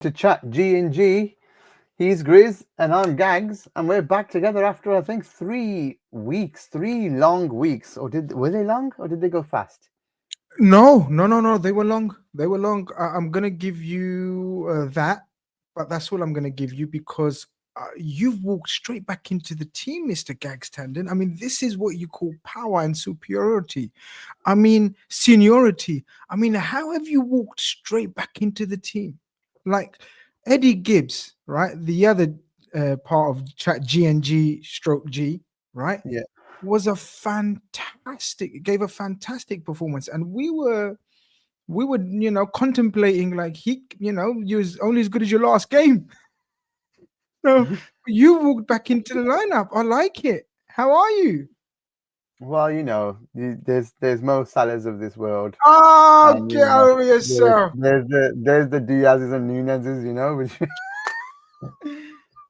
to chat G and G. He's Grizz and I'm Gags, and we're back together after I think 3 weeks, 3 long weeks. Or were they long or did they go fast? No. They were long. They were long. I'm gonna give you that, but that's all I'm gonna give you because you've walked straight back into the team, Mister Gags Tandon. I mean, this is what you call power and superiority. I mean, seniority. I mean, how have you walked straight back into the team? Like Eddie Gibbs, right? The other part of chat GNG stroke G, right? Yeah. Was a fantastic, gave a fantastic performance, and we were contemplating like you was only as good as your last game. So you walked back into the lineup. I like it. How are you? Well, there's Mo Salahs of this world, Oh, and get over yourself. there's the Diaz's and Nunez's, which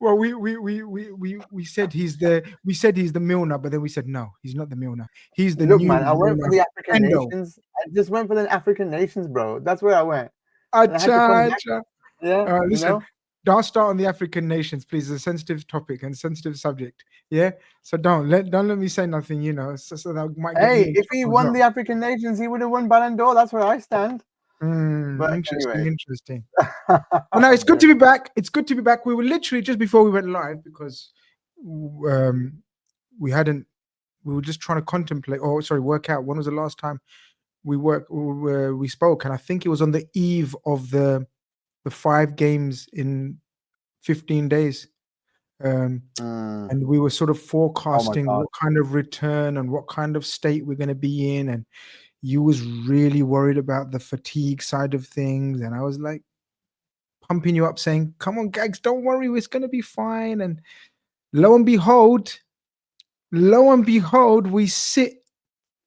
Well, we said he's the Milner, but then we said no, he's not the Milner. He's the look, new man. I went for Milner. the African Endo. nations. I just went for the African nations, bro. That's where I went, and I had to come Acha, back. acha. Yeah, Listen, don't start on the African nations, please. It's a sensitive topic and sensitive subject. Yeah, so don't let me say nothing. So that might get me Hey, in if he trouble as won well. the African nations, he would have won Ballon d'Or. That's where I stand. But Interesting, anyway, interesting. Well, no, it's good to be back. It's good to be back. We were literally just before we went live because we hadn't. We were just trying to contemplate, or sorry, work out when was the last time we spoke, and I think it was on the eve of the 5 games in 15 days. Mm, And we were sort of oh my forecasting God. what kind of return and what kind of state we're going to be in. And you was really worried about the fatigue side of things. And I was like pumping you up saying, come on, Gags, don't worry, it's going to be fine. And lo and behold, we sit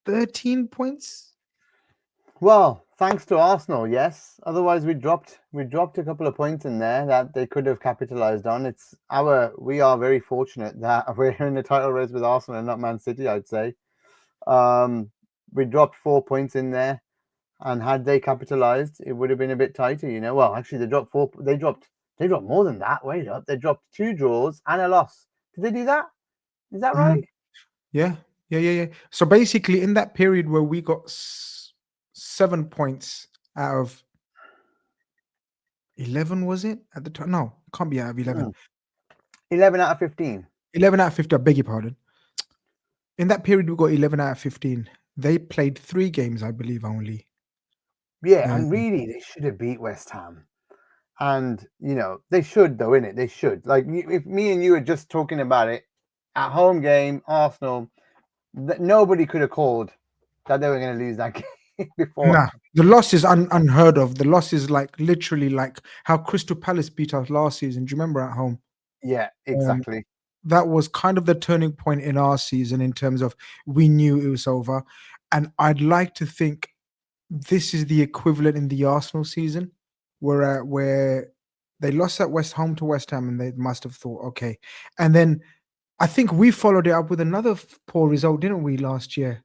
13 points. Well, thanks to Arsenal, yes. Otherwise, we dropped a couple of points in there that they could have capitalized on. We are very fortunate that we're in the title race with Arsenal and not Man City, I'd say. Um, we dropped 4 points in there, and had they capitalized, it would have been a bit tighter. Well, actually, they dropped four. They dropped more than that. Wait up, they dropped 2 draws and a loss. Did they do that? Is that Mm, right? yeah. So basically, in that period where we got 7 points out of 11, was it at the time? No, it can't be out of 11. 11 out of 15. 11 out of 50, I beg your pardon. In that period, we got 11 out of 15. They played 3 games, I believe, only. Yeah, Um, and really, they should have beat West Ham. And they should, though, innit? They should. Like, if me and you were just talking about it at home game, Arsenal, nobody could have called that they were going to lose that game before. nah, the loss is unheard of. The loss is like literally like how Crystal Palace beat us last season. Do you remember at home? Yeah, Um, exactly. that was kind of the turning point in our season in terms of we knew it was over. And I'd like to think this is the equivalent in the Arsenal season, where they lost at home to West Ham, and they must have thought, okay. And then I think we followed it up with another poor result, didn't we, last year?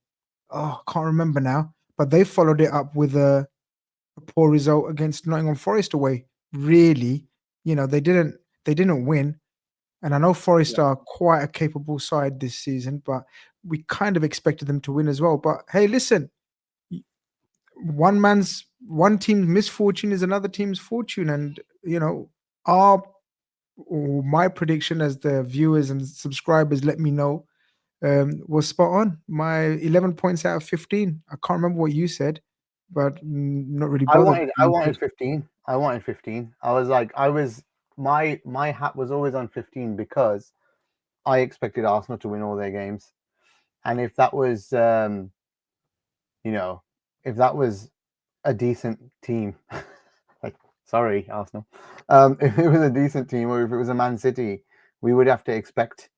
Oh, can't remember now. But they followed it up with a poor result against Nottingham Forest away. Really, they didn't win. And I know Forest Yeah. are quite a capable side this season, but we kind of expected them to win as well. But hey, listen, one team's misfortune is another team's fortune, and our or my prediction, as the viewers and subscribers let me know, was spot on. My 11 points out of 15. I can't remember what you said, but not really I bothered. wanted I wanted 15. I wanted 15. My hat was always on 15 because I expected Arsenal to win all their games. And if that was you know, if that was a decent team, like sorry, Arsenal. If it was a decent team or if it was a Man City, we would have to expect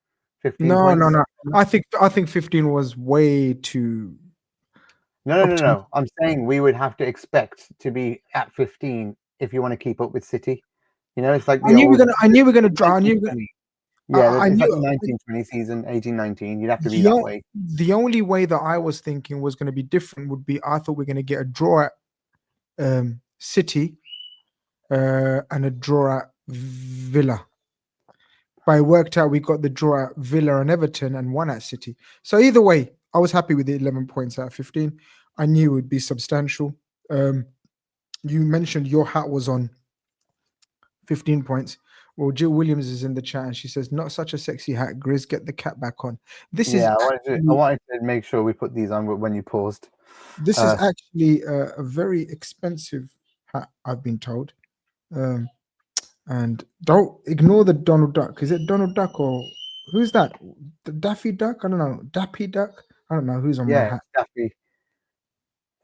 15 No, no, points. no. I think 15 was way too optimistic. No. I'm saying we would have to expect to be at 15 if you want to keep up with City. It's like I the knew we're old gonna. I knew we're gonna draw. I knew. 1920. Yeah, I it's like knew the 1920 season, 1819. You'd have to be the that o- way. the only way that I was thinking was going to be different would be I thought we're going to get a draw at City, and a draw at Villa. But it worked out we got the draw at Villa and Everton and one at City. So either way, I was happy with the 11 points out of 15. I knew it would be substantial. You mentioned your hat was on 15 points. Well, Jill Williams is in the chat and she says, "Not such a sexy hat, Grizz. Get the cap back on." This is Yeah, I actually, wanted to make sure we put these on when you paused. this is actually a very expensive hat, I've been told. And don't ignore the Donald Duck. Is it Donald Duck or who's that? The Daffy Duck? I don't know. Daffy Duck? I don't know who's on my Yeah, hat. Daffy.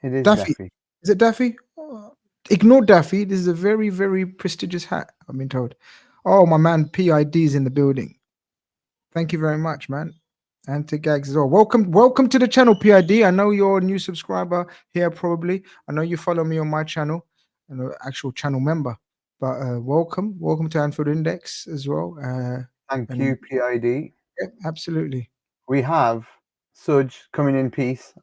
It is Daffy. Daffy. Is it Daffy? Ignore Daffy. This is a very, very prestigious hat, I've been told. Oh, my man PID is in the building. Thank you very much, man. And to Gags as well. Welcome to the channel, PID. I know you're a new subscriber here, probably. I know you follow me on my channel, and an actual channel member. But welcome to Anfield Index as well. Thank you, PID. Yeah, absolutely. We have Sudge coming in peace.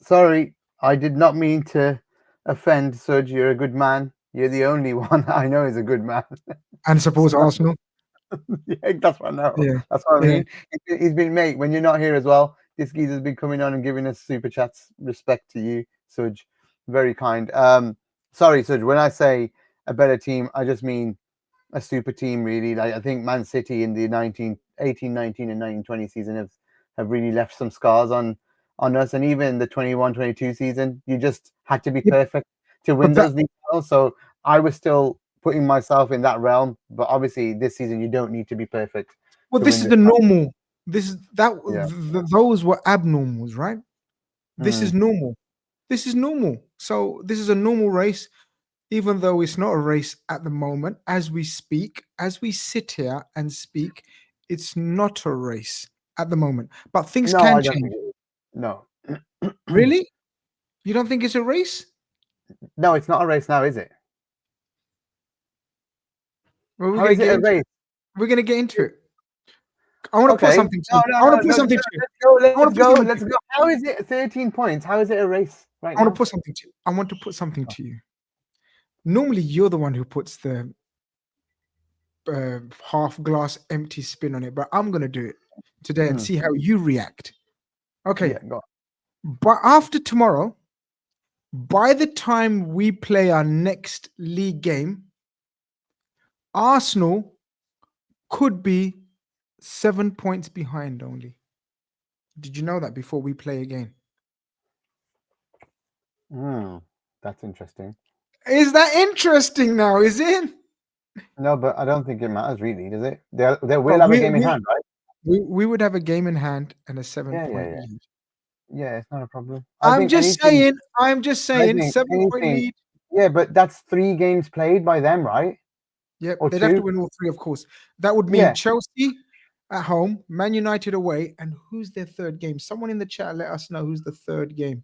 Sorry, I did not mean to offend Sudge. You're a good man. You're the only one I know is a good man. And supports Arsenal. Yeah, that's what I know. Yeah. That's what I mean. He's been, mate, when you're not here as well, this geezer's been coming on and giving us super chats. Respect to you, Sudge. Very kind. Sorry, Sudge, when I say a better team, I just mean a super team, really. Like, I think Man City in the 18, 19 and 19-20 season have really left some scars on us. And even the 21-22 season, you just had to be perfect to win those league titles. So I was still putting myself in that realm, but obviously this season you don't need to be perfect. Well, this is the normal. Those were abnormals, right? This is normal. This is normal. So this is a normal race, even though it's not a race at the moment. As we speak, as we sit here and speak, it's not a race at the moment. But things can change. No. Really? You don't think it's a race? No, it's not a race now, is it? Well, How is it a race? We're going to get into it. I want to put something to you. I want to put something to you. Let's go. How is it 13 points? How is it a race right now? I want to put something to you. I want to put something to you. Normally, you're the one who puts the half glass empty spin on it, but I'm going to do it today and see how you react. Okay. Yeah, go on. But after tomorrow, by the time we play our next league game, Arsenal could be 7 points behind only. Did you know that before we play again? That's interesting. Is that interesting now, is it? No, but I don't think it matters really, does it? They will have a game in hand, right? We would have a game in hand and a 7-point lead. Yeah, it's not a problem. I'm just saying, 7-point lead. Yeah, but that's 3 games played by them, right? Yep, they'd have to win all 3, of course. That would mean Chelsea at home, Man United away, and who's their third game? Someone in the chat, let us know who's the third game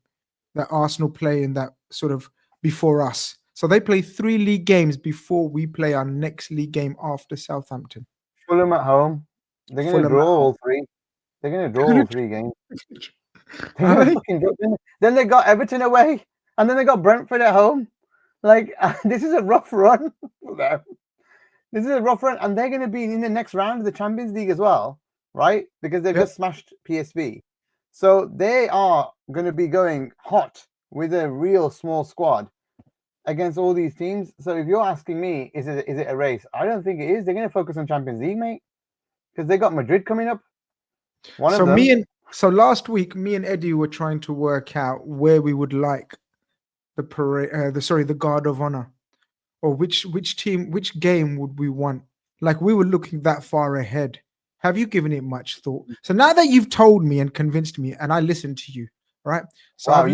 that Arsenal play in that sort of before us. So they play 3 league games before we play our next league game after Southampton. Fulham at home. They're going to draw all 3. They're going to draw all 3 games. Then they got Everton away, and then they got Brentford at home. Like, this is a rough run for them. This is a rough run, and they're going to be in the next round of the Champions League as well, right? Because they've just smashed PSV. So they are going to be going hot with a real small squad against all these teams. So if you're asking me, is it a race? I don't think it is. They're going to focus on Champions League, mate, because they got Madrid coming up. So last week, me and Eddie were trying to work out where we would like the guard of honor, or which game would we want? Like, we were looking that far ahead. Have you given it much thought? So now that you've told me and convinced me, and I listened to you, right? So I've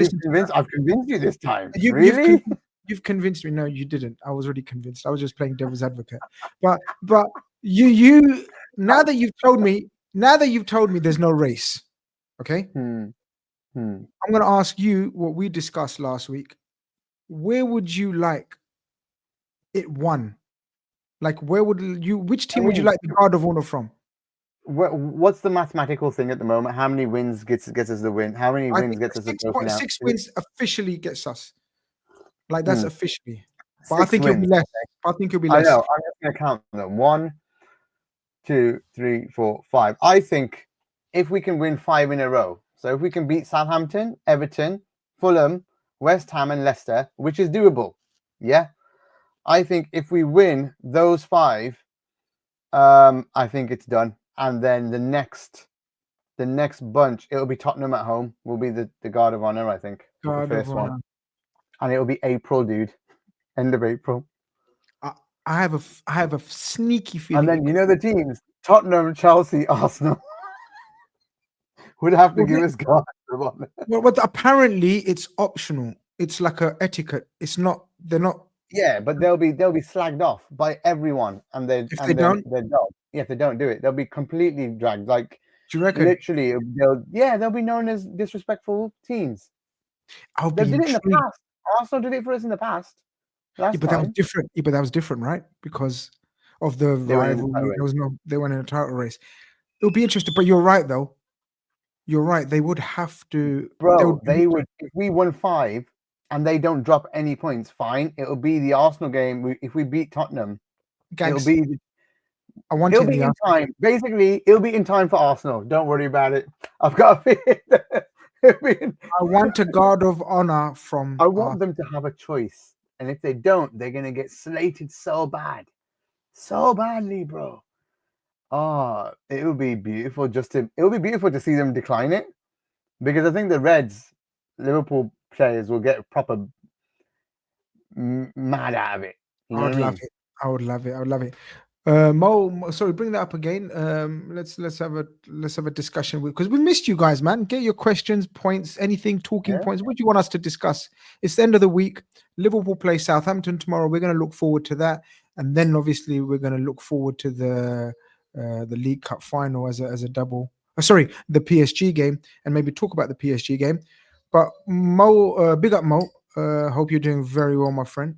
convinced you this time. You've convinced me. No, you didn't. I was already convinced. I was just playing devil's advocate. But you now that you've told me there's no race. Okay. I'm going to ask you what we discussed last week. Where would you like it won? Like, which team would you like the guard of honor from? What's the mathematical thing at the moment? How many wins gets us the win? How many wins gets us the trophy now? 6 wins officially gets us. Like, that's officially. But I 6 think it'll be wins. less. I think it'll be I less. know. I'm just going to count them. 1, 2, 3, 4, 5. I think if we can win 5 in a row, so if we can beat Southampton, Everton, Fulham, West Ham, and Leicester, which is doable, yeah, I think if we win those 5, I think it's done. And then the next bunch, it'll be Tottenham at home. Will be the guard of honor, I think, the first one, and it'll be April, dude, end of April. I have a sneaky feeling. And then the teams: Tottenham, Chelsea, Arsenal would have to give us guard of honor. Well, but apparently it's optional. It's like a etiquette. It's not. They're not. Yeah, but they'll be slagged off by everyone, and they're dog. Yeah, if they don't do it, they'll be completely dragged. Like, do you reckon? Literally, they'll be known as disrespectful teams. They did it in the past. Arsenal did it for us in the past. But that was different. Yeah, but that was different, right? Because of the rivalry. They went in a title race. It'll be interesting. But you're right, though. You're right. They would have to. Bro, they would. If we won 5 and they don't drop any points, fine. It'll be the Arsenal game. If we beat Tottenham, Gags, it'll be. It'll be in time. Basically, it'll be in time for Arsenal. Don't worry about it. I've got a feeling. I want a guard of honor from. I want them to have a choice, and if they don't, they're gonna get slated so badly, bro. Oh, it would be beautiful. It would be beautiful to see them decline it, because I think the Liverpool players will get proper mad out of it. I would love it. I would love it. Mo, sorry, bring that up again. Let's have a discussion because we missed you guys, man. Get your questions, points, anything, talking points. What do you want us to discuss? It's the end of the week. Liverpool play Southampton tomorrow. We're going to look forward to that, and then obviously we're going to look forward to the League Cup final as a double. The PSG game, and maybe talk about the PSG game. But Mo, big up Mo. Hope you're doing very well, my friend.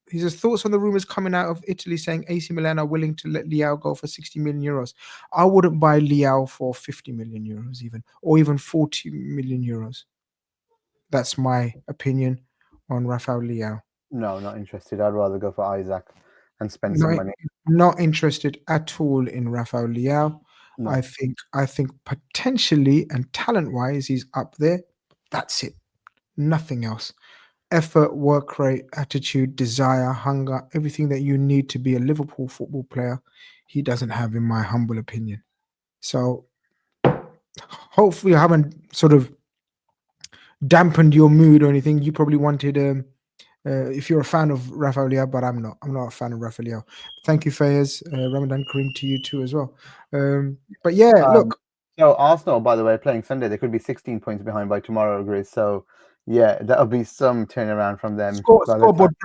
He says thoughts on the rumors coming out of Italy saying AC Milan are willing to let Leao go for 60 million euros. I wouldn't buy Leao for 50 million euros or even 40 million euros. That's my opinion on Rafael Leao. No, not interested. I'd rather go for Isaac and spend some money. Not interested at all in Rafael Leao. No. I think potentially and talent-wise he's up there. That's it. Nothing else. Effort, work rate, attitude, desire, hunger, everything that you need to be a Liverpool football player, he doesn't have, in my humble opinion. So hopefully I haven't sort of dampened your mood or anything. You probably wanted, if you're a fan of Rafael Leao, but I'm not a fan of Rafael Leao. Thank you, Fayez. Ramadan Kareem to you too as well. But yeah, look. So Arsenal, by the way, playing Sunday, they could be 16 points behind by tomorrow, Grizz. So yeah, that'll be some turnaround from them. Scoreboard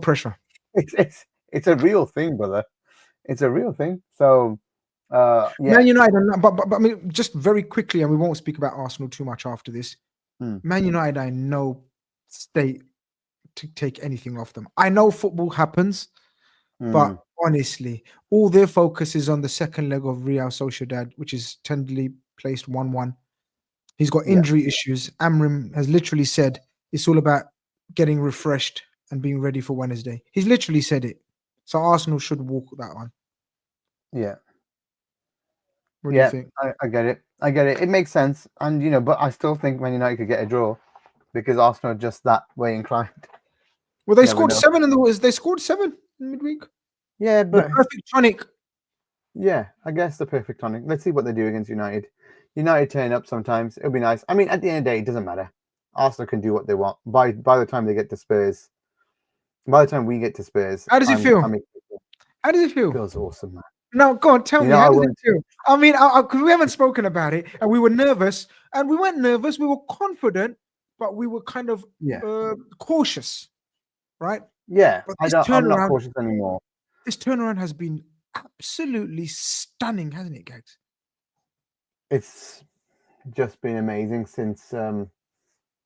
pressure. It's a real thing, brother. It's a real thing. So yeah. Man United, but I mean, just very quickly, and we won't speak about Arsenal too much after this. Man United, I know state to take anything off them. I know football happens, but honestly, all their focus is on the second leg of Real Sociedad, which is tenderly placed 1-1. He's got injury issues. Amrim has literally said it's all about getting refreshed and being ready for Wednesday. He's literally said it. So Arsenal should walk that one. Yeah. What do you think? I get it. It makes sense. And, but I still think Man United could get a draw because Arsenal are just that way inclined. Well, they scored 7 they scored 7 in midweek. Yeah, but the perfect tonic. Yeah, I guess the perfect tonic. Let's see what they do against United. United turn up sometimes. It'll be nice. I mean, at the end of the day, it doesn't matter. Arsenal can do what they want. By the time they get to Spurs, by the time we get to Spurs, how does it feel? How does it feel? It feels awesome, man. No, go on, tell me. How does it feel? I mean, because we haven't spoken about it, and we were nervous, and we weren't nervous. We were confident, but we were kind of cautious, right? Yeah, I'm not cautious anymore. This turnaround has been absolutely stunning, hasn't it, Gags? It's just been amazing since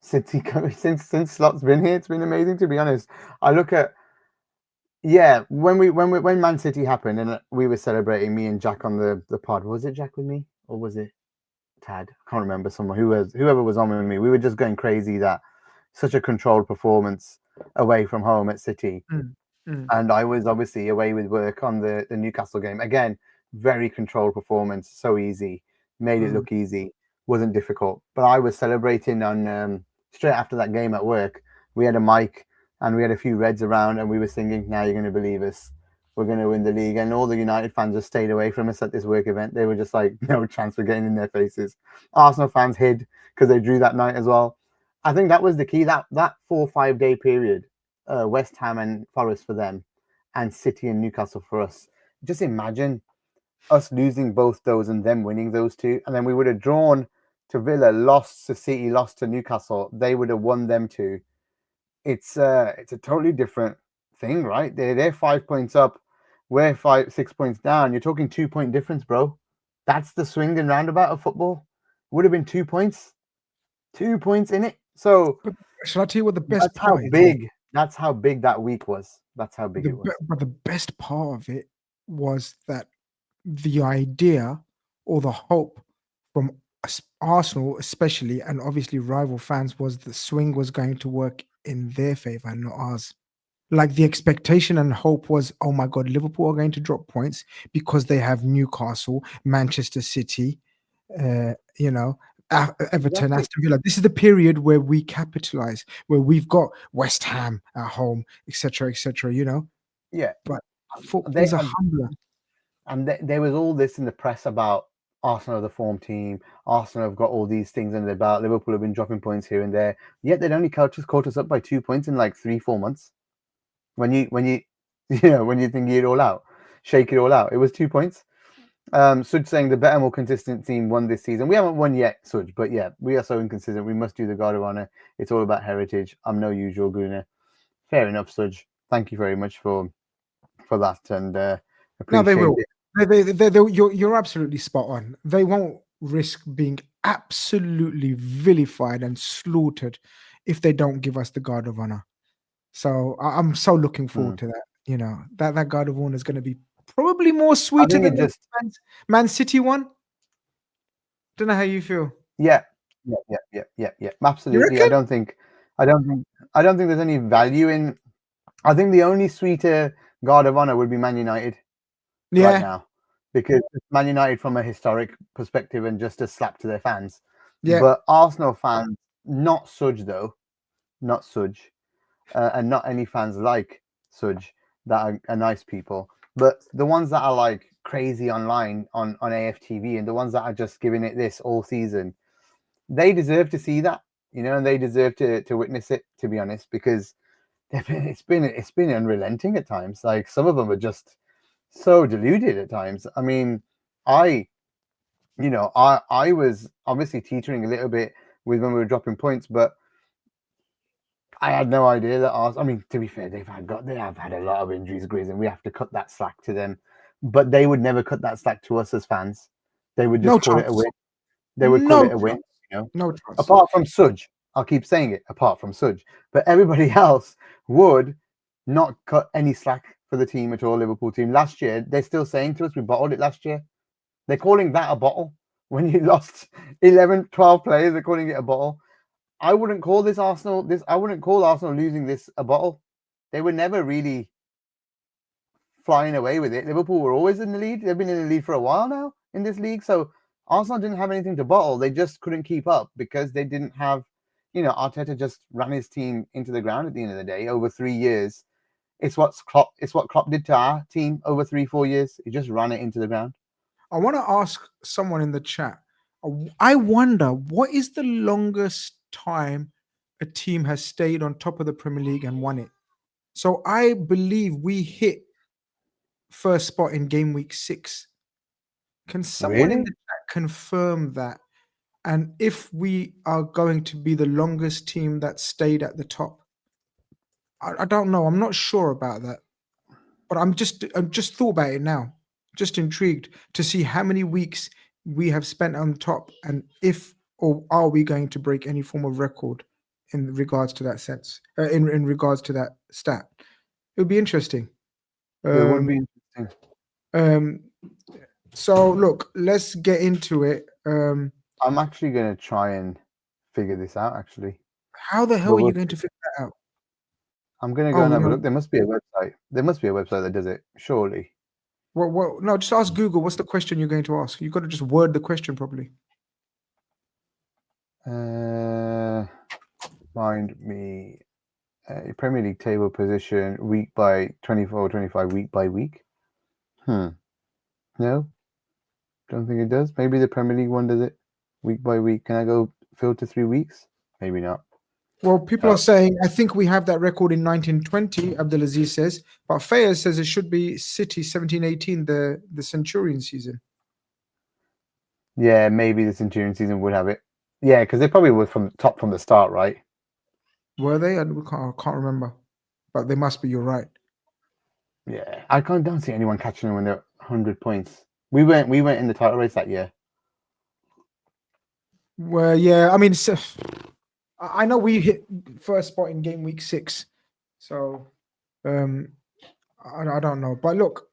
Slot's been here. It's been amazing, to be honest. I look at when Man City happened and we were celebrating, me and Jack on the pod. Was it Jack with me or was it Tad? I can't remember. Whoever was on with me. We were just going crazy that such a controlled performance. away from home at City, Mm, mm, and I was obviously away with work on the Newcastle game. Again, very controlled performance, so easy, made it mm. look easy, wasn't difficult. But I was celebrating on straight after that game at work. We had a mic and we had a few Reds around, and we were singing, "Now you're going to believe us. We're going to win the league." And all the United fans just stayed away from us at this work event. They were just like, no chance we're getting in their faces. Arsenal fans hid because they drew that night as well. I think that was the key. That 4 or 5 day period, West Ham and Forest for them, and City and Newcastle for us. Just imagine us losing both those and them winning those two, and then we would have drawn to Villa, lost to City, lost to Newcastle. They would have won them two. It's a totally different thing, right? They're 5 points up, we're 5 6 points down. You're talking 2 point difference, bro. That's the swing and roundabout of football. Would have been 2 points, 2 points in it. So But shall I tell you what the best that's how part is? big. That's how big that week was. That's how big it was. But the best part of it was that the idea or the hope from Arsenal, especially, and obviously rival fans, was the swing was going to work in their favor and not ours. Like the expectation and hope was, oh my God, Liverpool are going to drop points because they have Newcastle, Manchester City, you know, Everton, Exactly. Aston Villa. This is the period where we capitalize, where we've got West Ham at home, etc., etc. Yeah. But They football's a humbler. and there was all this in the press about Arsenal, the form team. Arsenal have got all these things under their belt. Liverpool have been dropping points here and there. Yet they'd only caught us up by 2 points in like 3 4 months. When you when you think it all out, shake it all out, it was 2 points. Suj saying the better, more consistent team won this season. We haven't won yet, Suj, but yeah, we are so inconsistent. We must do the guard of honor. It's all about heritage. I'm no usual gooner. Fair enough, Suj. Thank you very much for that, and No, they appreciate will. it. You're absolutely spot on. They won't risk being absolutely vilified and slaughtered if they don't give us the guard of honor. So I'm so looking Hmm. forward to that. That guard of honor is going to be probably more I sweeter think it than the just Man City one. Don't know how you feel. yeah, yeah. You Absolutely. reckon? I don't think, I don't think there's any value in. I think the only sweeter guard of honor would be Man United right Yeah, now, because it's Man United from a historic perspective and just a slap to their fans. yeah. But Arsenal fans, not Suj though, not Suj, and not any fans like Suj that are nice people, but the ones that are like crazy online on AFTV and the ones that are just giving it this all season, they deserve to see that, and they deserve to witness it. To be honest, because it's been unrelenting at times. Like some of them are just so deluded at times. I mean, I I was obviously teetering a little bit with when we were dropping points, but I had no idea that Arsenal. I mean, to be fair, they have had a lot of injuries, Grizz, and we have to cut that slack to them. But they would never cut that slack to us as fans. They would just No call it a chance. win. They would call No it a win. chance. You know, No chance. apart from Suj, I'll keep saying it. Apart from Suj, but everybody else would not cut any slack for the team at all. Liverpool team last year, they're still saying to us we bottled it last year. They're calling that a bottle. When you lost 11, 12 players, they're calling it a bottle. I wouldn't call this Arsenal. I wouldn't call Arsenal losing this a bottle. They were never really flying away with it. Liverpool were always in the lead. They've been in the lead for a while now in this league. So Arsenal didn't have anything to bottle. They just couldn't keep up because they didn't have, Arteta just ran his team into the ground at the end of the day over 3 years. It's what Klopp did to our team over 3 4 years. He just ran it into the ground. I want to ask someone in the chat. I wonder what is the longest time a team has stayed on top of the Premier League and won it. So I believe we hit first spot in game week 6. Can someone in Really? the chat confirm that? And if we are going to be the longest team that stayed at the top, I don't know. I'm not sure about that, but I'm just thought about it now. Just intrigued to see how many weeks we have spent on top, and if or are we going to break any form of record in regards to that sense, in regards to that stat. It would be interesting. It would Um, be interesting. um, so look, let's get into it. I'm actually going to try and figure this out, actually. How the hell But are you we'll going to figure that out? I'm gonna go and have a look. There must be a website. There must be a website that does it. Surely. Well, no, just ask Google. What's the question you're going to ask? You've got to just word the question properly. Find me a Premier League table position week by 24-25 week by week. No, don't think it does. Maybe the Premier League one does it week by week. Can I go filter 3 weeks? Maybe not. Well, people are saying, I think we have that record in 1920, Abdulaziz says, but Fayez says it should be City 17-18, the Centurion season. Yeah, maybe the Centurion season would have it. Yeah, because they probably were from the start, right? Were they? I can't remember, but they must be. You're right. Yeah, I don't see anyone catching them when they're 100 points. We went in the title race that year. Well, yeah, I mean, I know we hit first spot in game week 6, so I don't know. But look,